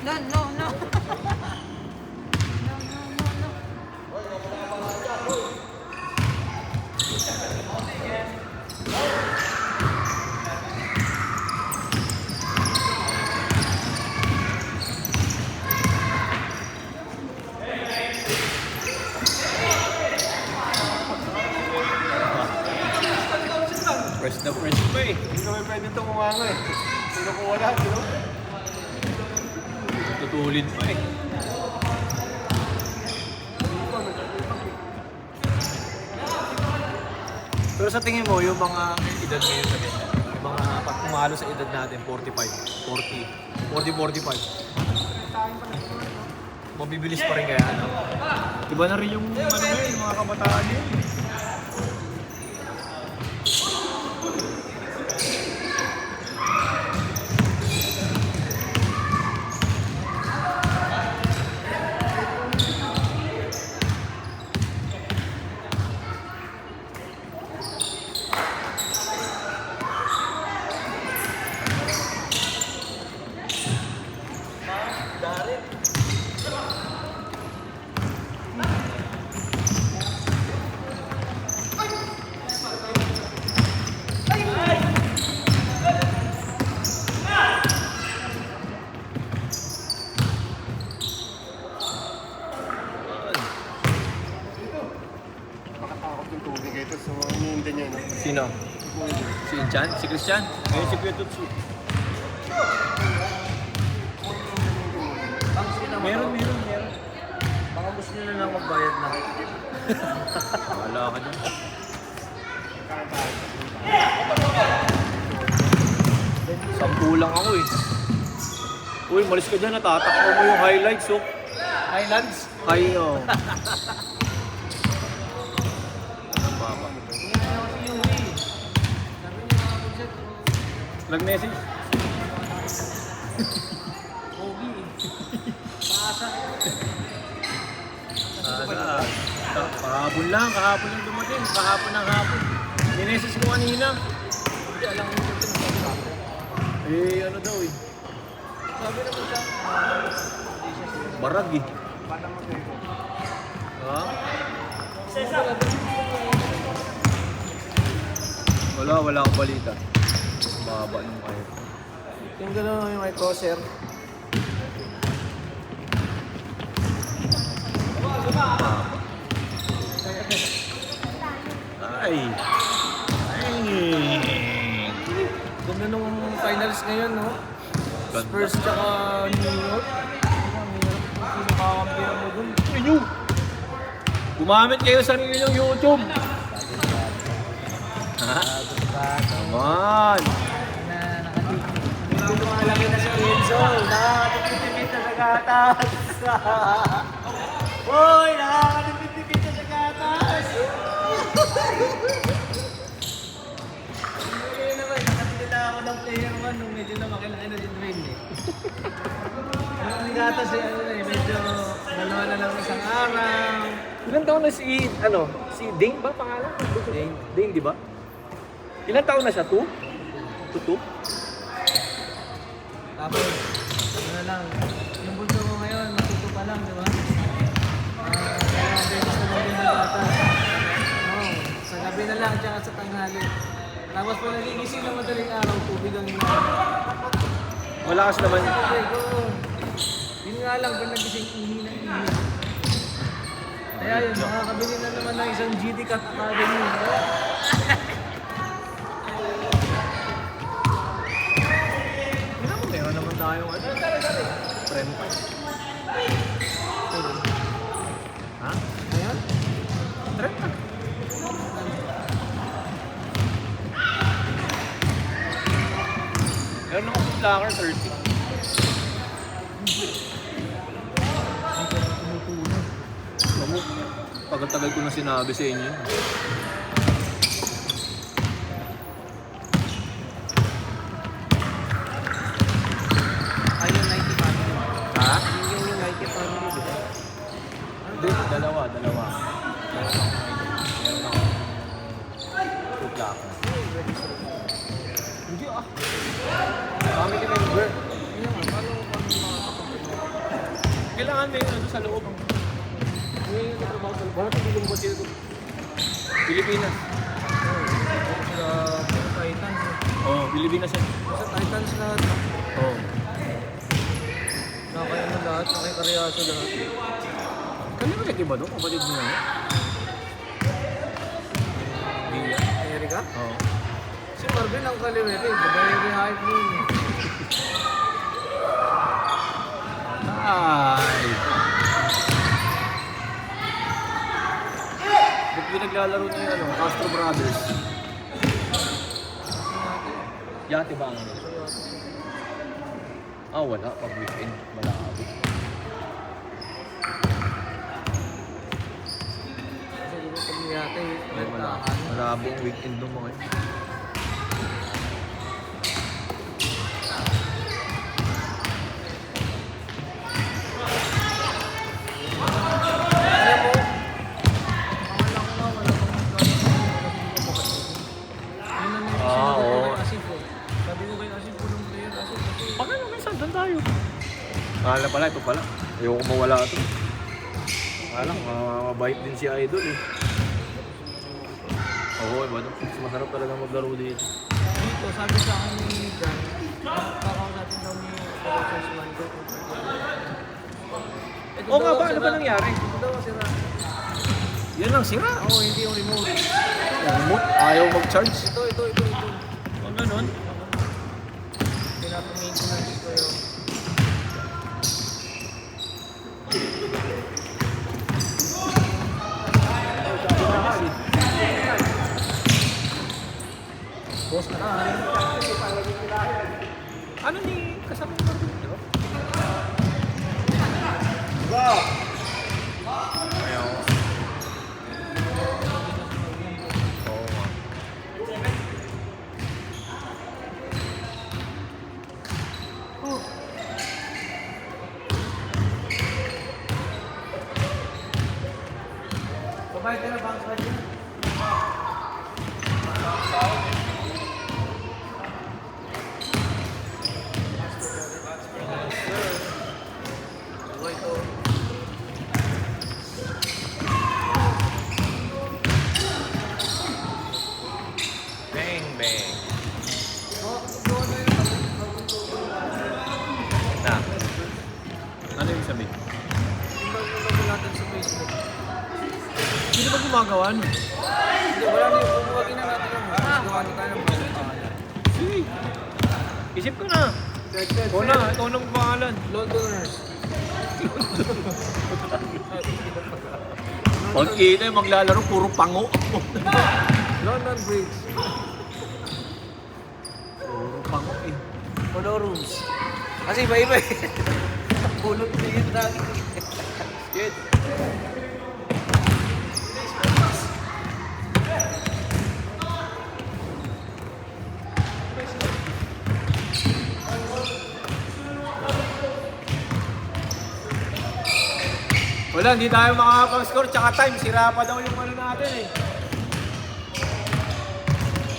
No, no, no. Fresh na fresh pa eh. Hindi kami pwede itong umanga eh. Sino ko wala, sino? Tutulid pa eh. Pero sa tingin mo, yung mga edad ngayon sa ganyan, yung mga pag pumalo sa edad natin, 45, 40, 40, 45. Mabibilis pa rin kaya, ano? Iba na rin yung ano ngayon, yung mga kabataan yun. Makatakot yung tubig ito, so hindi niya, no? Sino? Si Inchan? Si Christian? Ngayon si Kuya Tutsu. Meron. Baka gusto nyo na lang magbayad na. Wala ka dyan. Sampu lang ako eh. Uy, malis ka dyan, natatakbo mo yung highlights oh. Highlands? Ay, oh. Nag-message? Pogi. Paasa. Kahapon lang dumating. Kahapon ng hapon. Minesis ko kanina. Hindi, alam mo yung sinasabi. Eh, ano daw eh. Sabi naman siya, Barag eh. Paano mo ito? Ha? Wala akong balita. Baba nung kayo. yung gano'n yung may crosser. Ay! Ganda nung finals ngayon, no? Ganda. Spurs tsaka New York. Sino kakampihan mo dun? Inyo! Gumamit kayo sa sarili ng YouTube! Ha? Come on! Hindi lumalaki na si Enzo. Nakakatipid na sa gatas. Hoy! Nakakatipid na sa gatas. Hindi naman. Nakatipid na ako ng player 1 nung medyo namakilaki na si Dwayne eh. Ang gatas eh, ano eh, medyo dalawa na lang isang araw. Ilan taon na si Ding ba pangalan? Ding, di ba? Ilan taon na siya? 2? 2? Tapos, ano na lang, yung bunso ko ngayon, matuto pa lang, di ba? Kaya beses na lang din ng gatas. Oo, sa gabi na lang, tsaka sa tanghali. Tapos pag nagigising na madaling araw, tubig ang Malakas naman. tubig, oo. Yun nga lang, pag nagising, ihi na ihi. Kaya yun, makakabili na naman ng isang GD Cut Academy. Meron naman tayong friend pa. Ha? Ayan? Friend pa. Meron akong locker 30. Naku, tagal-tagal ko na sinabi sa inyo. Ayun, 90 family. Ha? Yung 90 family, di ba? Hindi, dalawa. Meron akong food locker. Hindi ah. Family member. Ayun nga, paano kung makakapagpapagod? naman, may ano sa loob. May trabaho sa loob. Bakit hindi lumabas sila doon? Pilipinas. Sa Titans. Oo, Pilipinas yan. Sa Titans lahat. Oo. Nakakaya mo lahat, nakikaryaso lahat. Kanina ba nag-iba doon? Kapatid mo yan? Hindi yan. Erika? Oo. Si Marvin ang kaliwete, very hype nun. Ay! Ba't pinaglalaro niya yung Castro Brothers? Yate ba ang ano? Wala. Pag weekend, malabo. Kasi di ba pag niyate, Malabo. Malabo ang weekend ng mga yun. Alam mo, akala ko na wala pang Ah, oo. Sabi ko kay Asif, walang player, Asif. Pag ano, minsan, doon tayo. Akala pala, ito pala. Ayoko mawala ito. Alam, mabait din si Idol eh. Oo, iba doon. Masarap talaga maglaro dito. Dito, sabi sa akin ni Dan, kakausapin daw ni Operations Mando. Oo nga ba? Ano ba nangyari? Ito daw ang sira. Yan ang sira. Oo, hindi yung remote. Remote, ayaw mag-charge. Ito. Ang ganun? Pinapa-maintenance ko yun. Boss na Ano ni kasama mo ba? Diba? Ayaw. Oo nga. Babayad ka na bank sa dyan. Bang, bang. Na. Na. Ano yung sabihin? Tingnan natin sa Facebook. Sino ba gumagawa nun? Hindi, wala na yung bumagin na natin yung gawa na tayo ng bagong pangalan. Sige. Isip ko na. Ikaw na, ikaw na pangalan. Londoners. Pag kita yung maglalaro, puro pango. London Bridge. Puro pango eh. Polo Rooms. Kasi iba-iba eh. Pulot na yun lagi. Good. Wala, hindi tayo makakapag-score. Tsaka time, sira pa daw yung ano natin eh.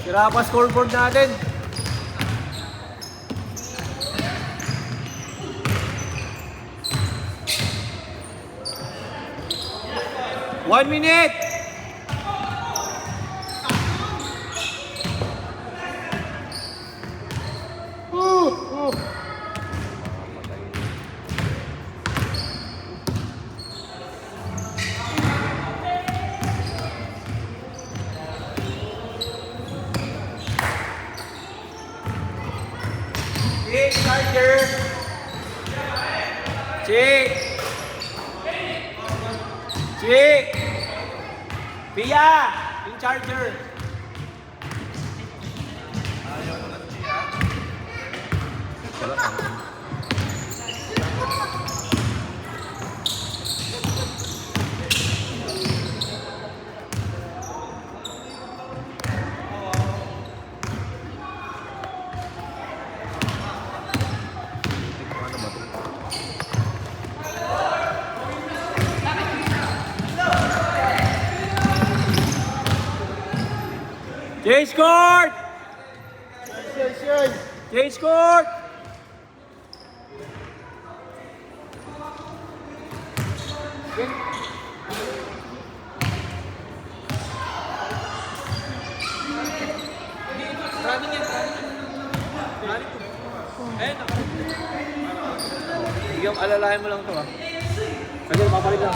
Sira pa scoreboard natin. One minute! Chick, charger! Chick! Chick! Pia! Yung charger! Wala kang. Change court! Change court! Running yan, running. Running to. Eh, nakarin. Sige, alalahin mo lang to ha. Kasi papalik lang.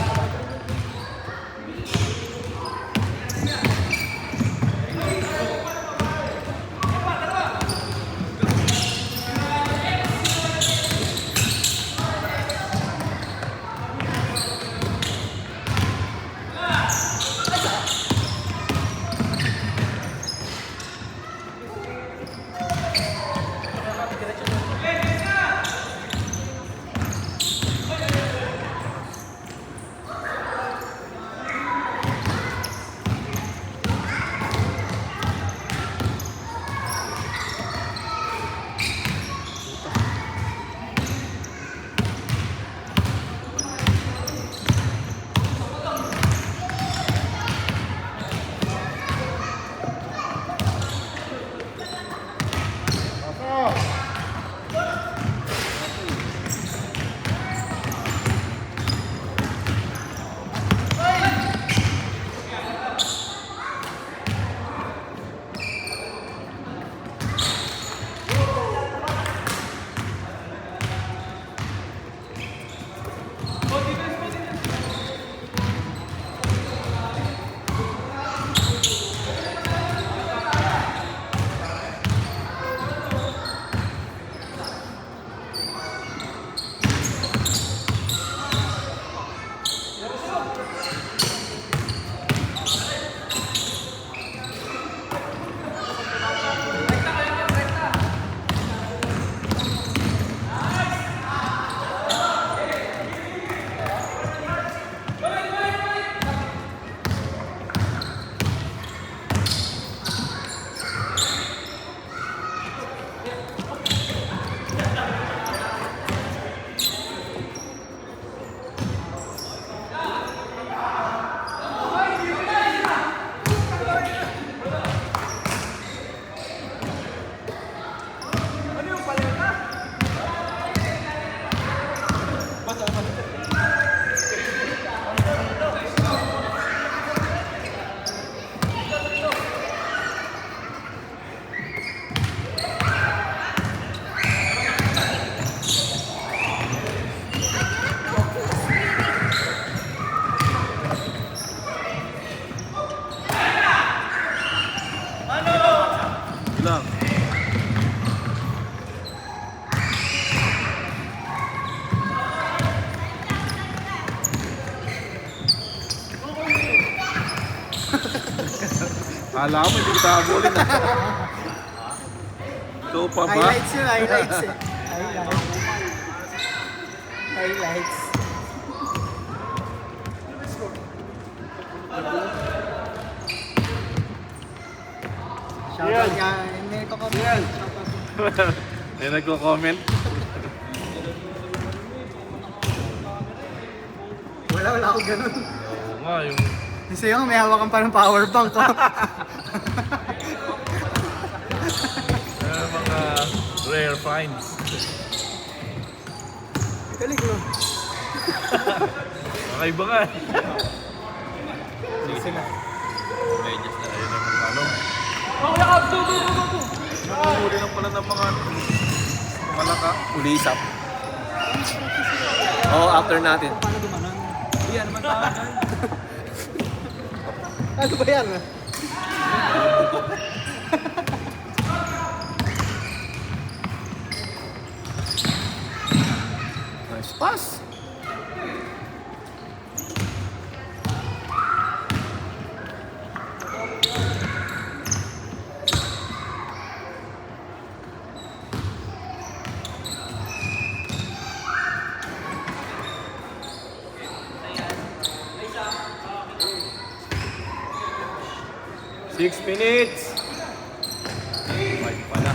Lang. Kala mo, hindi kita habulin na. Ito pa ba? Highlights yun, highlights eh. Highlights. Highlights. Shoutout nga, may nagko-comment. Shoutout. May nagko-comment. Wala ako ganun. Oo nga, yung... Yung sa'yo, may hawakan pa ng power bank ko. mga rare finds. Galing mo. Kakaiba nga. Sila. Medyas na ayun ang mga ano. Nakahuli lang pala ng mga malaka. Ulisap. Oo, after natin. Paano dumanan? Yan naman tayo. Ano ba yan? Nice pass. Six minutes. Five pala.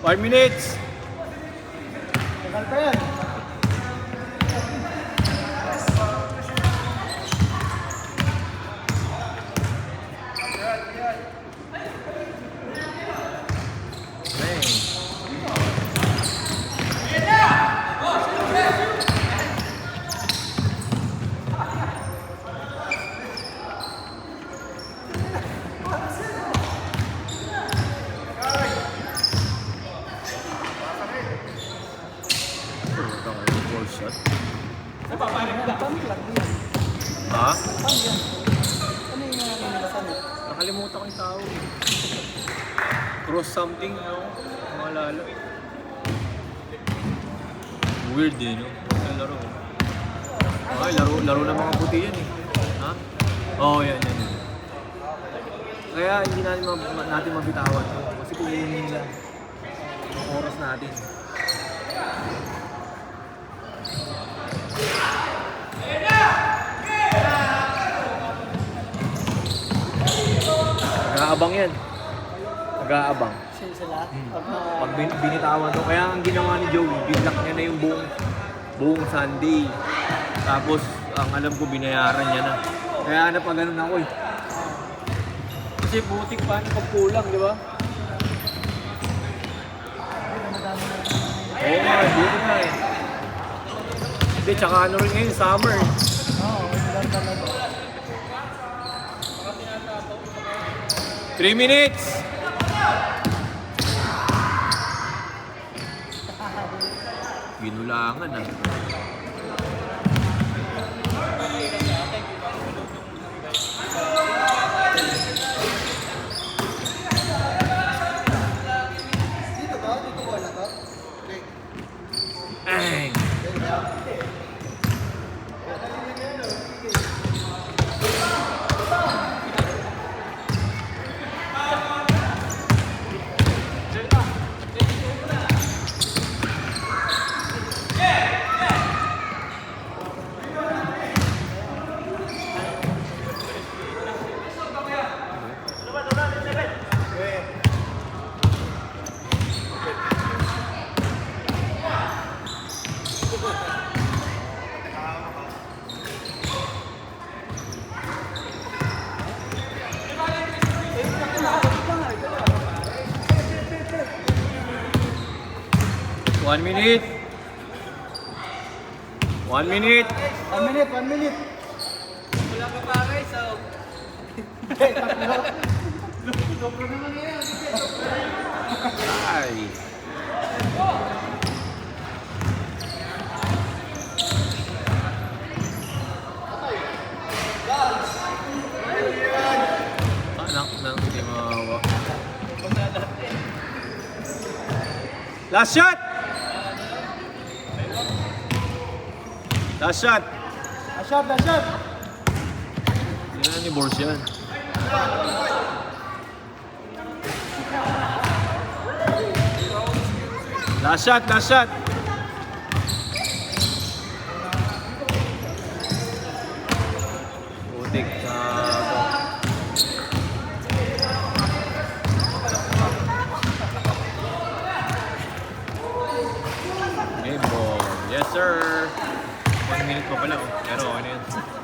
Five minutes. Tagal pa yan. Ball shot. Pang-plug yan. Ha? Pang yan. Ano yung mga kinalasan eh? Nakalimutan ko yung tao. Cross something, no? Maalala. Weird eh, no? Yung laro. Okay, laro ng mga puti yan eh. Ha? Oo, yan. Kaya hindi natin mabitawan. Kasi kukunin nila yung oras natin. Nag-aabang yan. Nag-aabang. Sila? Pag binitawan to, kaya ang ginawa ni Joey, binlock niya na yung buong Sunday. Tapos, ang alam ko, binayaran niya na. Kaya napaganon ako eh. Kasi butik pa na pagkulang, di ba? Oo nga, butik na eh. Hindi, tsaka ano rin ngayon, summer. Oo, ilan talaga. 3 minutes! Ginulangan ah. Dito ba? Dito ba na to? Okay. Ang! One minute. 1 minute. 1 minute, 1 minute. Wala ka pa guys, so... Dobro naman yan. Ay. Anak ng hindi mawawa. Last shot! Last shot! Ashot, ashot. Yan ni Bors yan. Last shot, last shot! Putik na... Game ball. Yes sir! 1 minute pa pala oh. Pero okay na yun.